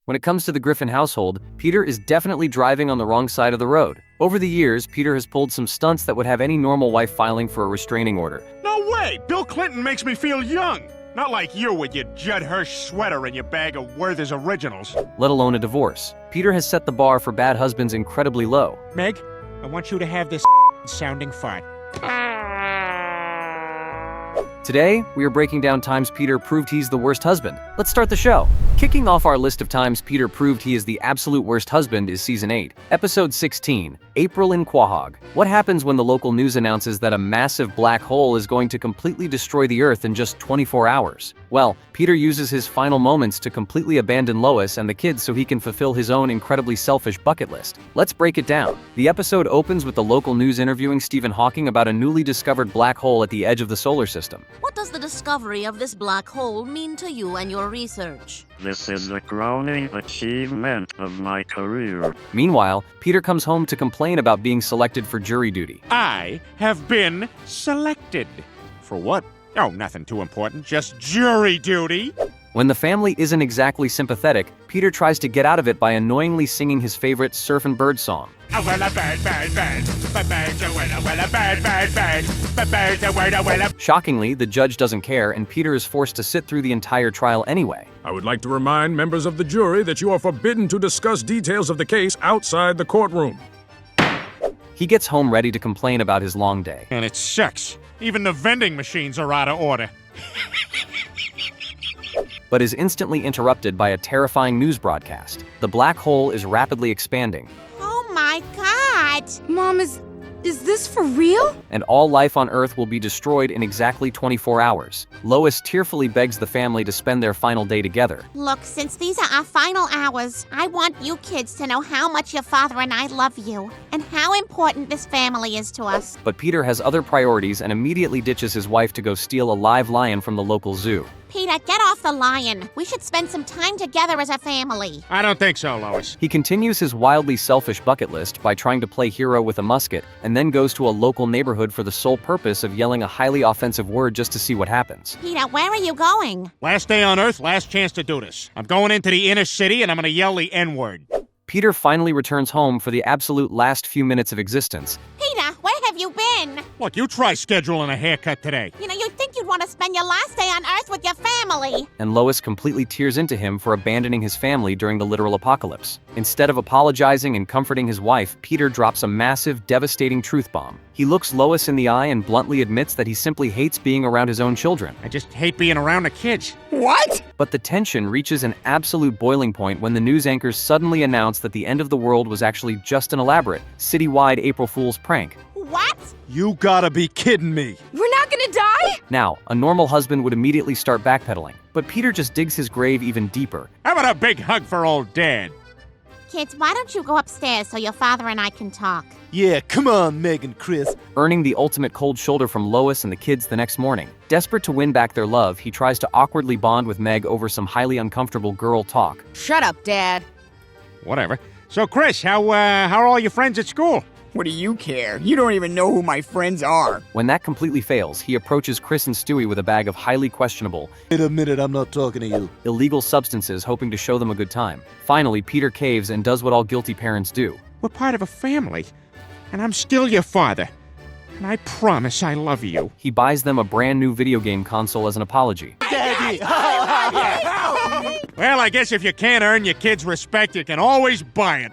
When it comes to the Griffin household, Peter is definitely driving on the wrong side of the road. Over the years, Peter has pulled some stunts that would have any normal wife filing for a restraining order. No way! Bill Clinton makes me feel young! Not like you with your Judd Hirsch sweater and your bag of Werther's Originals. Let alone a divorce. Peter has set the bar for bad husbands incredibly low. Meg, I want you to have this sounding fart. Today, we are breaking down times Peter proved he's the worst husband. Let's start the show. Kicking off our list of times Peter proved he is the absolute worst husband is Season 8, Episode 16, April in Quahog. What happens when the local news announces that a massive black hole is going to completely destroy the Earth in just 24 hours? Well, Peter uses his final moments to completely abandon Lois and the kids so he can fulfill his own incredibly selfish bucket list. Let's break it down. The episode opens with the local news interviewing Stephen Hawking about a newly discovered black hole at the edge of the solar system. What does the discovery of this black hole mean to you and your research? This is the crowning achievement of my career. Meanwhile, Peter comes home to complain about being selected for jury duty. I have been selected. For what? Oh, nothing too important, just jury duty. When the family isn't exactly sympathetic, Peter tries to get out of it by annoyingly singing his favorite surf and bird song. Shockingly, the judge doesn't care and Peter is forced to sit through the entire trial anyway. I would like to remind members of the jury that you are forbidden to discuss details of the case outside the courtroom. He gets home ready to complain about his long day. And it sucks. Even the vending machines are out of order. But is instantly interrupted by a terrifying news broadcast. The black hole is rapidly expanding. Oh my God! Mom, is this for real? And all life on Earth will be destroyed in exactly 24 hours. Lois tearfully begs the family to spend their final day together. Look, since these are our final hours, I want you kids to know how much your father and I love you, and how important this family is to us. But Peter has other priorities and immediately ditches his wife to go steal a live lion from the local zoo. Peter, get off the lion. We should spend some time together as a family. I don't think so, Lois. He continues his wildly selfish bucket list by trying to play hero with a musket, and then goes to a local neighborhood for the sole purpose of yelling a highly offensive word just to see what happens. Peter, where are you going? Last day on Earth, last chance to do this. I'm going into the inner city and I'm gonna yell the N-word. Peter finally returns home for the absolute last few minutes of existence. Peter, where have you been? Look, you try scheduling a haircut today. You'd think you'd want to spend your last day on Earth with your family. And Lois completely tears into him for abandoning his family during the literal apocalypse. Instead of apologizing and comforting his wife, Peter drops a massive, devastating truth bomb. He looks Lois in the eye and bluntly admits that he simply hates being around his own children. I just hate being around the kids. What? But the tension reaches an absolute boiling point when the news anchors suddenly announce that the end of the world was actually just an elaborate, citywide April Fool's prank. What? You gotta be kidding me. We're not gonna die? Now, a normal husband would immediately start backpedaling, but Peter just digs his grave even deeper. How about a big hug for old Dad? Kids, why don't you go upstairs so your father and I can talk? Yeah, come on, Meg and Chris. Earning the ultimate cold shoulder from Lois and the kids the next morning. Desperate to win back their love, he tries to awkwardly bond with Meg over some highly uncomfortable girl talk. Shut up, Dad. Whatever. So, Chris, how are all your friends at school? What do you care? You don't even know who my friends are. When that completely fails, he approaches Chris and Stewie with a bag of highly questionable, Wait a minute, I'm not talking to you. illegal substances, hoping to show them a good time. Finally, Peter caves and does what all guilty parents do. We're part of a family, and I'm still your father. And I promise I love you. He buys them a brand new video game console as an apology. Daddy! Well, I guess if you can't earn your kids' respect, you can always buy it.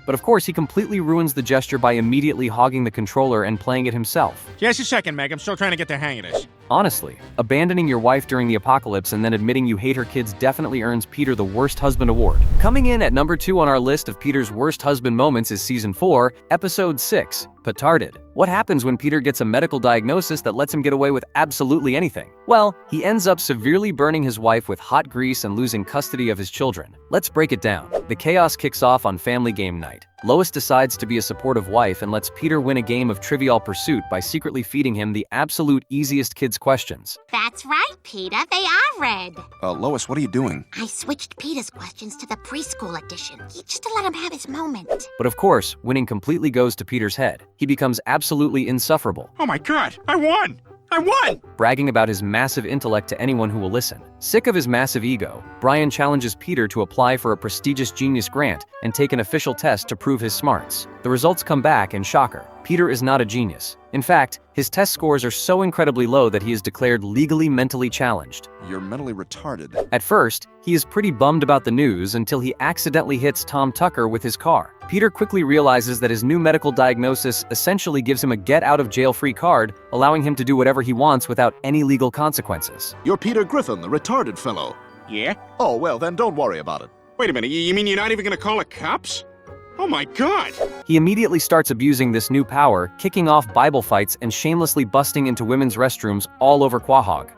But of course, he completely ruins the gesture by immediately hogging the controller and playing it himself. Just a second, Meg. I'm still trying to get the hang of this. Honestly, abandoning your wife during the apocalypse and then admitting you hate her kids definitely earns Peter the Worst Husband Award. Coming in at number 2 on our list of Peter's worst husband moments is Season 4, Episode 6, Petarded. What happens when Peter gets a medical diagnosis that lets him get away with absolutely anything? Well, he ends up severely burning his wife with hot grease and losing custody of his children. Let's break it down. The chaos kicks off on family game night. Lois decides to be a supportive wife and lets Peter win a game of Trivial Pursuit by secretly feeding him the absolute easiest kids questions. That's right, Peter. They are red. Lois, what are you doing? I switched Peter's questions to the preschool edition, just to let him have his moment. But of course, winning completely goes to Peter's head. He becomes absolutely insufferable. Oh my God, I won! I won! bragging about his massive intellect to anyone who will listen. Sick of his massive ego, Brian challenges Peter to apply for a prestigious genius grant and take an official test to prove his smarts. The results come back, and shocker, Peter is not a genius. In fact, his test scores are so incredibly low that he is declared legally mentally challenged. You're mentally retarded. At first, he is pretty bummed about the news until he accidentally hits Tom Tucker with his car. Peter quickly realizes that his new medical diagnosis essentially gives him a get-out-of-jail-free card, allowing him to do whatever he wants without any legal consequences. You're Peter Griffin, the retarded fellow. Yeah? Oh, well, then don't worry about it. Wait a minute, you mean you're not even gonna call the cops? Oh my god! He immediately starts abusing this new power, kicking off Bible fights and shamelessly busting into women's restrooms all over Quahog.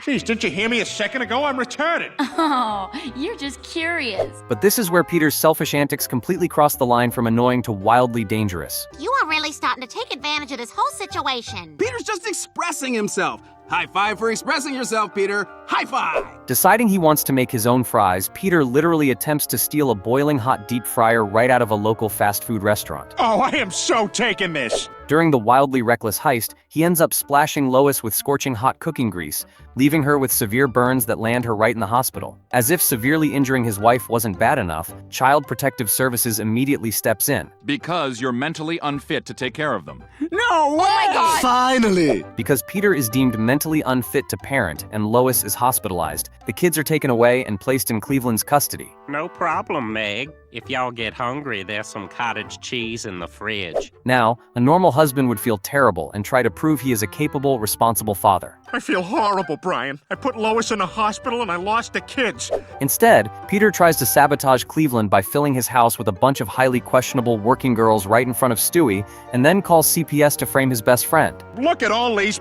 Jeez, didn't you hear me a second ago? I'm retarded! Oh, you're just curious. But this is where Peter's selfish antics completely cross the line from annoying to wildly dangerous. You are really starting to take advantage of this whole situation. Peter's just expressing himself. High five for expressing yourself, Peter. High five! Deciding he wants to make his own fries, Peter literally attempts to steal a boiling hot deep fryer right out of a local fast food restaurant. Oh, I am so taking this! During the wildly reckless heist, he ends up splashing Lois with scorching hot cooking grease, leaving her with severe burns that land her right in the hospital. As if severely injuring his wife wasn't bad enough, Child Protective Services immediately steps in. Because you're mentally unfit to take care of them. No way! Oh my God! Finally! Because Peter is deemed mentally unfit to parent and Lois is hospitalized, the kids are taken away and placed in Cleveland's custody. No problem, Meg. If y'all get hungry, there's some cottage cheese in the fridge. Now, a normal husband would feel terrible and try to prove he is a capable, responsible father. I feel horrible, Brian. I put Lois in the hospital and I lost the kids. Instead, Peter tries to sabotage Cleveland by filling his house with a bunch of highly questionable working girls right in front of Stewie, and then calls CPS to frame his best friend. Look at all these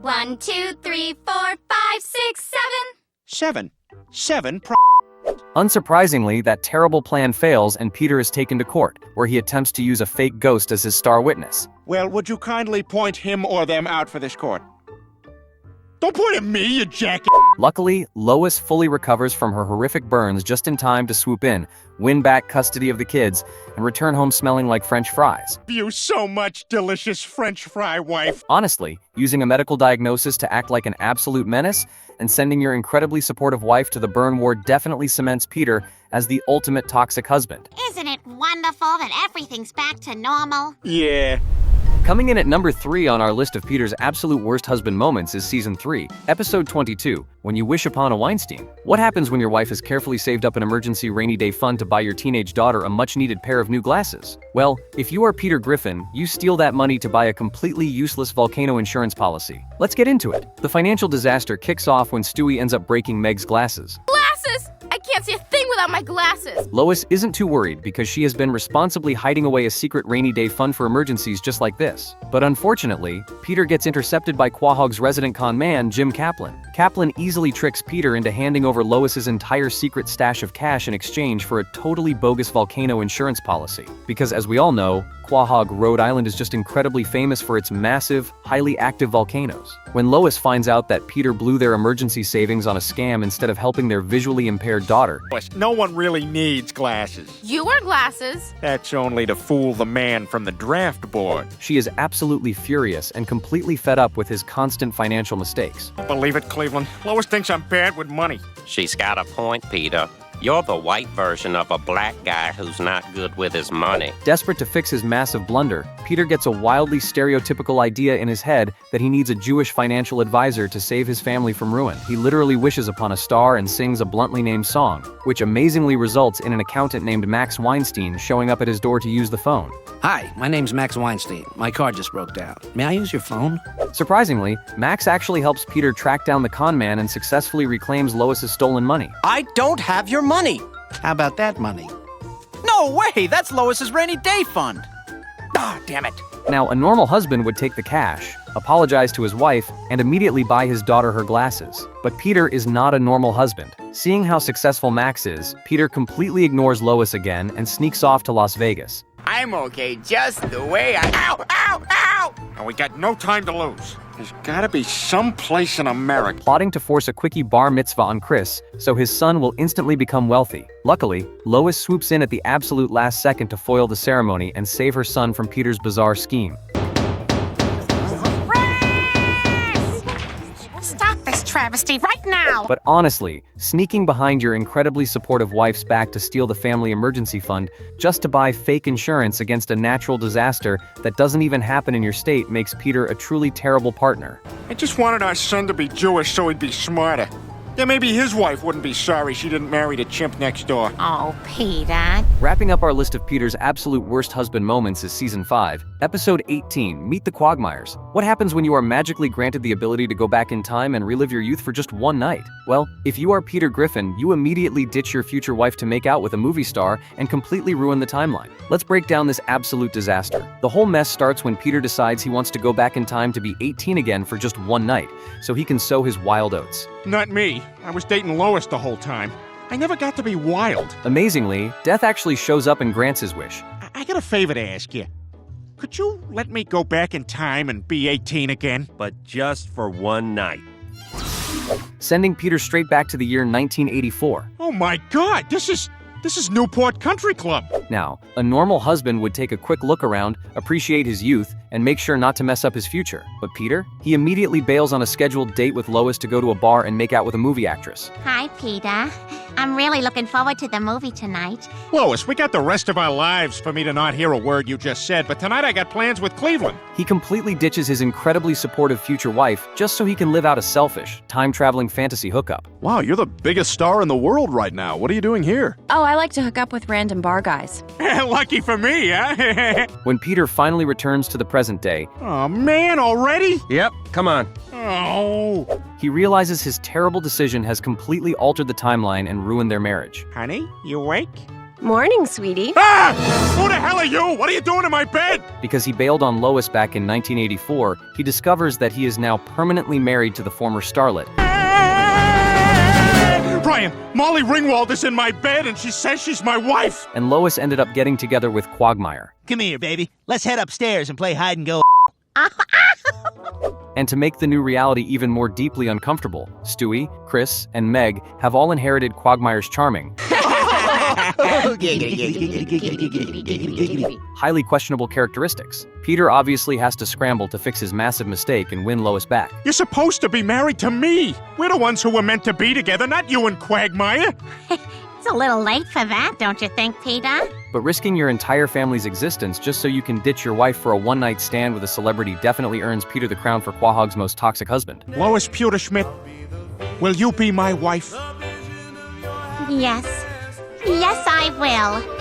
1, 2, 3, 4, 5, 6, 7. Seven Unsurprisingly, that terrible plan fails and Peter is taken to court, where he attempts to use a fake ghost as his star witness. Well, would you kindly point him or them out for this court? Don't point at me, you jackass! Luckily, Lois fully recovers from her horrific burns just in time to swoop in, win back custody of the kids, and return home smelling like French fries. You so much delicious French fry wife. Honestly, using a medical diagnosis to act like an absolute menace and sending your incredibly supportive wife to the burn ward definitely cements Peter as the ultimate toxic husband. Isn't it wonderful that everything's back to normal? Yeah. Coming in at number 3 on our list of Peter's absolute worst husband moments is Season 3, Episode 22, When You Wish Upon a Weinstein. What happens when your wife has carefully saved up an emergency rainy day fund to buy your teenage daughter a much-needed pair of new glasses? Well, if you are Peter Griffin, you steal that money to buy a completely useless volcano insurance policy. Let's get into it. The financial disaster kicks off when Stewie ends up breaking Meg's glasses. Glasses! I can't see a thing without my glasses. Lois isn't too worried because she has been responsibly hiding away a secret rainy day fund for emergencies just like this. But unfortunately, Peter gets intercepted by Quahog's resident con man, Jim Kaplan. Kaplan easily tricks Peter into handing over Lois's entire secret stash of cash in exchange for a totally bogus volcano insurance policy. Because as we all know, Quahog, Rhode Island is just incredibly famous for its massive, highly active volcanoes. When Lois finds out that Peter blew their emergency savings on a scam instead of helping their visually impaired daughter, No one really needs glasses. You wear glasses. That's only to fool the man from the draft board. she is absolutely furious and completely fed up with his constant financial mistakes. Believe it, Cleveland. Lois thinks I'm bad with money. She's got a point, Peter. You're the white version of a black guy who's not good with his money. Desperate to fix his massive blunder, Peter gets a wildly stereotypical idea in his head that he needs a Jewish financial advisor to save his family from ruin. He literally wishes upon a star and sings a bluntly named song, which amazingly results in an accountant named Max Weinstein showing up at his door to use the phone. Hi, my name's Max Weinstein. My car just broke down. May I use your phone? Surprisingly, Max actually helps Peter track down the con man and successfully reclaims Lois's stolen money. I don't have your money. How about that money? No way, that's Lois's rainy day fund. Ah, damn it. Now, a normal husband would take the cash, apologize to his wife, and immediately buy his daughter her glasses. But Peter is not a normal husband. Seeing how successful Max is, Peter completely ignores Lois again and sneaks off to Las Vegas. I'm okay just the way I... Ow! Ow! Ow! And we got no time to lose. There's gotta be some place in America. Plotting to force a quickie bar mitzvah on Chris, so his son will instantly become wealthy. Luckily, Lois swoops in at the absolute last second to foil the ceremony and save her son from Peter's bizarre scheme. travesty right now! But honestly, sneaking behind your incredibly supportive wife's back to steal the family emergency fund just to buy fake insurance against a natural disaster that doesn't even happen in your state makes Peter a truly terrible partner. I just wanted our son to be Jewish so he'd be smarter. Yeah, maybe his wife wouldn't be sorry she didn't marry the chimp next door. Oh, Peter. Wrapping up our list of Peter's absolute worst husband moments is Season 5, Episode 18, Meet the Quagmires. What happens when you are magically granted the ability to go back in time and relive your youth for just one night? Well, if you are Peter Griffin, you immediately ditch your future wife to make out with a movie star and completely ruin the timeline. Let's break down this absolute disaster. The whole mess starts when Peter decides he wants to go back in time to be 18 again for just one night, so he can sow his wild oats. Not me. I was dating Lois the whole time. I never got to be wild. Amazingly, Death actually shows up and grants his wish. I got a favor to ask you. Could you let me go back in time and be 18 again? But just for one night. Sending Peter straight back to the year 1984. Oh my God, this is Newport Country Club. Now, a normal husband would take a quick look around, appreciate his youth, and make sure not to mess up his future. But Peter? He immediately bails on a scheduled date with Lois to go to a bar and make out with a movie actress. Hi, Peter. I'm really looking forward to the movie tonight. Lois, we got the rest of our lives for me to not hear a word you just said, but tonight I got plans with Cleveland. He completely ditches his incredibly supportive future wife just so he can live out a selfish, time-traveling fantasy hookup. Wow, you're the biggest star in the world right now. What are you doing here? Oh, I like to hook up with random bar guys. Lucky for me, huh? When Peter finally returns to the present day... Oh man, already? Yep, come on. Oh. He realizes his terrible decision has completely altered the timeline and ruined their marriage. Honey, you awake? Morning, sweetie. Ah! Who the hell are you? What are you doing in my bed? Because he bailed on Lois back in 1984, he discovers that he is now permanently married to the former starlet. Brian, Molly Ringwald is in my bed and she says she's my wife. And Lois ended up getting together with Quagmire. Come here, baby. Let's head upstairs and play hide and go. And to make the new reality even more deeply uncomfortable, Stewie, Chris, and Meg have all inherited Quagmire's charming, highly questionable characteristics. Peter obviously has to scramble to fix his massive mistake and win Lois back. You're supposed to be married to me. We're the ones who were meant to be together, not you and Quagmire. It's a little late for that, don't you think, Peter? But risking your entire family's existence just so you can ditch your wife for a one-night stand with a celebrity definitely earns Peter the crown for Quahog's most toxic husband. Lois Pewterschmidt, will you be my wife? Yes. Yes, I will.